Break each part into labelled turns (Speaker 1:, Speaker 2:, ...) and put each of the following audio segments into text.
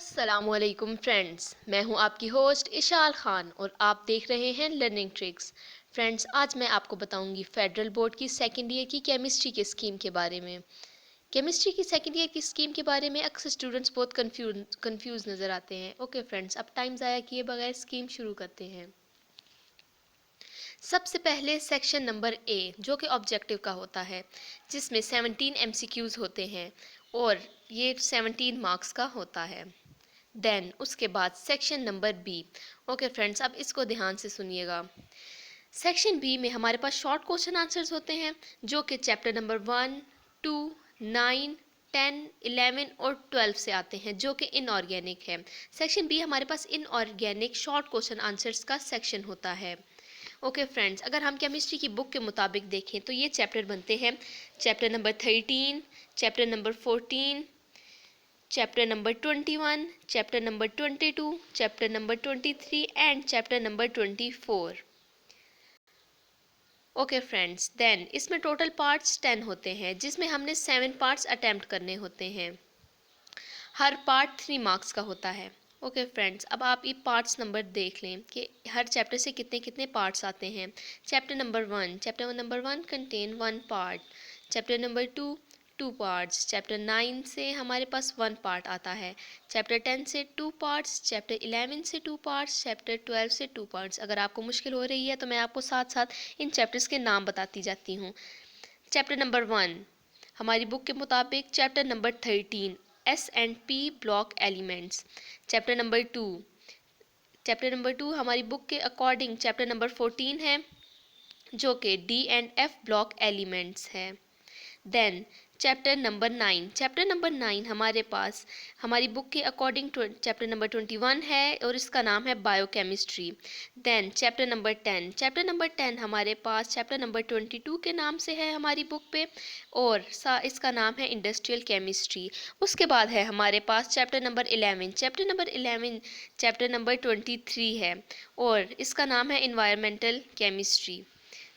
Speaker 1: अस्सलामुअलैकुम फ्रेंड्स, मैं हूं आपकी होस्ट इशाल खान और आप देख रहे हैं लर्निंग ट्रिक्स। फ्रेंड्स, आज मैं आपको बताऊंगी फेडरल बोर्ड की सेकेंड ईयर की केमिस्ट्री के स्कीम के बारे में। केमिस्ट्री की सेकेंड ईयर की स्कीम के बारे में अक्सर स्टूडेंट्स बहुत कंफ्यूज नज़र आते हैं। ओके फ्रेंड्स, अब टाइम ज़ाया किए बगैर स्कीम शुरू करते हैं। सबसे पहले सेक्शन नंबर ए, जो कि ऑब्जेक्टिव का होता है, जिसमें 17 एमसीक्यूज होते हैं और ये 17 मार्क्स का होता है। देन उसके बाद section number B. Okay friends, अब इसको ध्यान से सुनिएगा। सेक्शन बी में हमारे पास शॉर्ट क्वेश्चन आंसर्स होते हैं, जो कि चैप्टर नंबर 1, 2, 9, 10, 11 और 12 से आते हैं, जो कि इनऑर्गेनिक है। सेक्शन बी हमारे पास इनऑर्गेनिक शॉर्ट क्वेश्चन आंसर्स का सेक्शन होता है। ओके फ्रेंड्स, अगर हम केमिस्ट्री की बुक के मुताबिक देखें तो ये चैप्टर बनते हैं chapter number 13, chapter number 14, chapter number 21, chapter number 22, chapter number 23 and chapter number 24। Okay friends, then इसमें टोटल पार्ट्स 10 होते हैं, जिसमें हमने 7 पार्ट्स अटेम्प्ट करने होते हैं। हर पार्ट 3 मार्क्स का होता है। ओके फ्रेंड्स, अब आप ये पार्ट्स नंबर देख लें कि हर चैप्टर से कितने कितने पार्ट्स आते हैं। Chapter number one contain 1 part, chapter number 2 2 parts, chapter 9 से हमारे पास 1 पार्ट आता है, चैप्टर 10 से 2 पार्ट्स, चैप्टर 11 से 2 पार्ट्स, चैप्टर 12 से 2 पार्ट्स। अगर आपको मुश्किल हो रही है तो मैं आपको साथ साथ इन चैप्टर्स के नाम बताती जाती हूँ। चैप्टर नंबर 1 हमारी बुक के मुताबिक chapter number 13 S&P block elements. Chapter number 2 हमारी बुक के अकॉर्डिंग चैप्टर नंबर 14 है, जो कि D&F ब्लॉक एलिमेंट्स है। देन चैप्टर नंबर 9 हमारे पास हमारी बुक के अकॉर्डिंग चैप्टर नंबर 21 है और इसका नाम है बायोकेमिस्ट्री। देन चैप्टर नंबर 10 हमारे पास चैप्टर नंबर 22 के नाम से है हमारी बुक पे और इसका नाम है इंडस्ट्रियल केमिस्ट्री। उसके बाद है हमारे पास चैप्टर नंबर 23 है और इसका नाम है इन्वायरमेंटल केमिस्ट्री।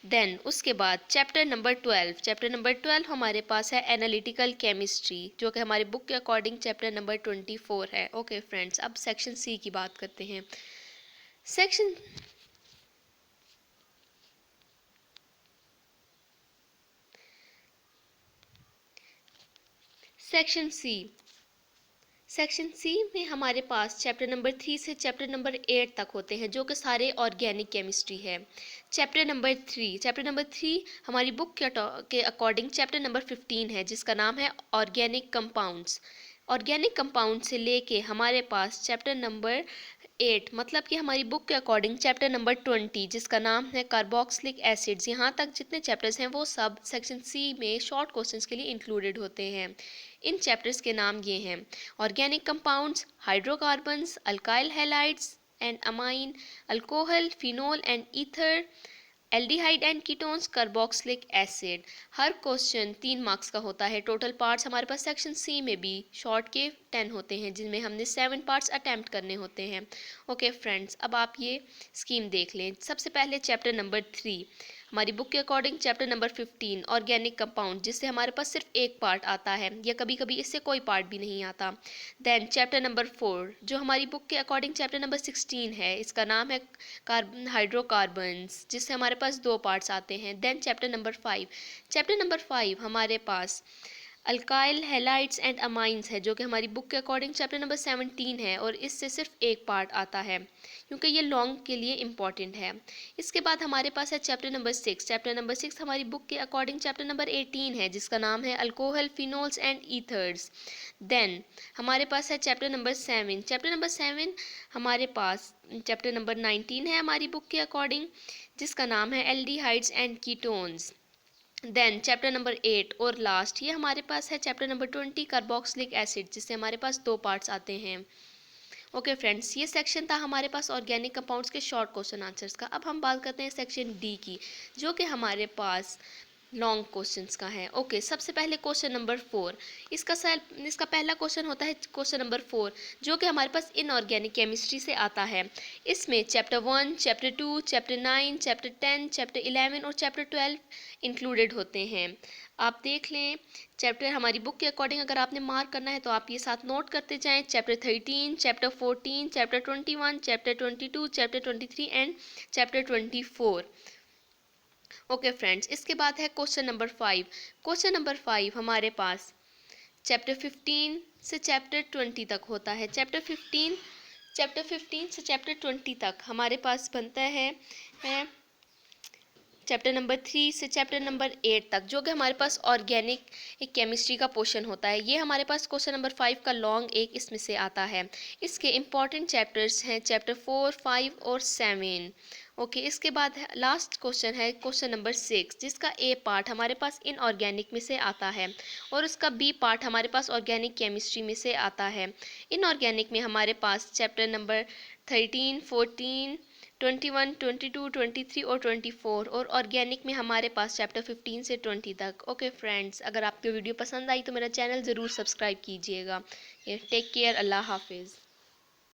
Speaker 1: देन उसके बाद चैप्टर नंबर 12 हमारे पास है एनालिटिकल केमिस्ट्री, जो कि हमारी बुक के अकॉर्डिंग चैप्टर नंबर 24 है। ओके फ्रेंड्स, अब सेक्शन सी की बात करते हैं। Section section C section C में हमारे पास चैप्टर नंबर 3 से चैप्टर नंबर 8 तक होते हैं, जो कि सारे ऑर्गेनिक केमिस्ट्री है। चैप्टर नंबर 3 हमारी बुक के अकॉर्डिंग चैप्टर नंबर 15 है, जिसका नाम है ऑर्गेनिक कंपाउंड्स। ऑर्गेनिक कंपाउंड से लेके हमारे पास चैप्टर नंबर 8 मतलब कि हमारी बुक के अकॉर्डिंग चैप्टर नंबर 20, जिसका नाम है कार्बोक्सिलिक एसिड्स, यहाँ तक जितने चैप्टर्स हैं वो सब सेक्शन सी में शॉर्ट क्वेश्चंस के लिए इंक्लूडेड होते हैं। इन चैप्टर्स के नाम ये हैं: organic compounds, hydrocarbons, alkyl halides and amine, alcohol, phenol and ether, aldehyde and ketones, carboxylic acid. Her question 3 marks का होता है। टोटल पार्ट्स हमारे पास सेक्शन सी में भी शॉर्ट के 10 होते हैं, जिनमें हमने 7 पार्ट्स अटैम्प्ट करने होते हैं। ओके फ्रेंड्स, अब आप ये स्कीम देख लें। सबसे पहले चैप्टर नंबर 3 हमारी बुक के according chapter number 15 organic compound, जिससे हमारे पास सिर्फ एक पार्ट आता है या कभी कभी इससे कोई पार्ट भी नहीं आता। देन चैप्टर नंबर 4 जो हमारी बुक के अकॉर्डिंग चैप्टर नंबर 16 है, इसका नाम है हाइड्रोकार्बन्स, जिससे हमारे पास 2 पार्ट्स आते हैं। देन चैप्टर नंबर 5 हमारे पास अल्काइल हैलाइड्स एंड अमाइंस है, जो कि हमारी बुक के अकॉर्डिंग चैप्टर नंबर 17 है और इससे सिर्फ एक पार्ट आता है, क्योंकि ये लॉन्ग के लिए इम्पॉर्टेंट है। इसके बाद हमारे पास है चैप्टर नंबर 6 हमारी बुक के अकॉर्डिंग चैप्टर नंबर 18 है, जिसका नाम है alcohol, phenols and ethers. Then हमारे पास है चैप्टर नंबर 7 हमारे पास चैप्टर नंबर 19 है हमारी बुक के अकॉर्डिंग, जिसका नाम है aldehydes and ketones. Then chapter number 8 और लास्ट ये हमारे पास है चैप्टर नंबर 20 कार्बोक्सिलिक एसिड, जिससे हमारे पास 2 पार्ट्स आते हैं। ओके फ्रेंड्स, ये सेक्शन था हमारे पास ऑर्गेनिक कंपाउंड्स के शॉर्ट क्वेश्चन आंसर्स का। अब हम बात करते हैं सेक्शन डी की, जो कि हमारे पास लॉन्ग क्वेश्चंस का है। ओके, सबसे पहले क्वेश्चन नंबर 4। इसका पहला क्वेश्चन होता है क्वेश्चन नंबर 4, जो कि हमारे पास इनऑर्गेनिक केमिस्ट्री से आता है। इसमें chapter 1, chapter 2, chapter 9, chapter 10, chapter 11 और चैप्टर 12 इंक्लूडेड होते हैं। आप देख लें चैप्टर हमारी बुक के अकॉर्डिंग, अगर आपने मार्क करना है तो आप ये साथ नोट करते जाएं। Chapter 13, chapter 14, chapter 21, chapter 22, chapter 23 and chapter 24। Okay friends, इसके बाद है क्वेश्चन नंबर 5। क्वेश्चन नंबर 5 हमारे पास चैप्टर 15 से चैप्टर 20 तक होता है। चैप्टर 15 से चैप्टर 20 तक हमारे पास बनता है चैप्टर नंबर 3 से चैप्टर नंबर 8 तक, जो कि हमारे पास ऑर्गेनिक एक केमिस्ट्री का पोर्शन होता है। ये हमारे पास क्वेश्चन नंबर 5 का लॉन्ग एक इसमें से आता है। इसके इम्पॉर्टेंट चैप्टर्स हैं चैप्टर 4, 5 और 7। ओके, इसके बाद लास्ट क्वेश्चन है क्वेश्चन नंबर 6, जिसका ए पार्ट हमारे पास इनऑर्गेनिक में से आता है और उसका बी पार्ट हमारे पास ऑर्गेनिक केमिस्ट्री में से आता है। इनऑर्गेनिक में हमारे पास चैप्टर नंबर 13, 14, 21, 22, 23 और 24, और ऑर्गेनिक में हमारे पास चैप्टर 15 से 20 तक। ओके फ्रेंड्स, अगर आपको वीडियो पसंद आई तो मेरा चैनल ज़रूर सब्सक्राइब कीजिएगा। टेक केयर, अल्लाह हाफिज़।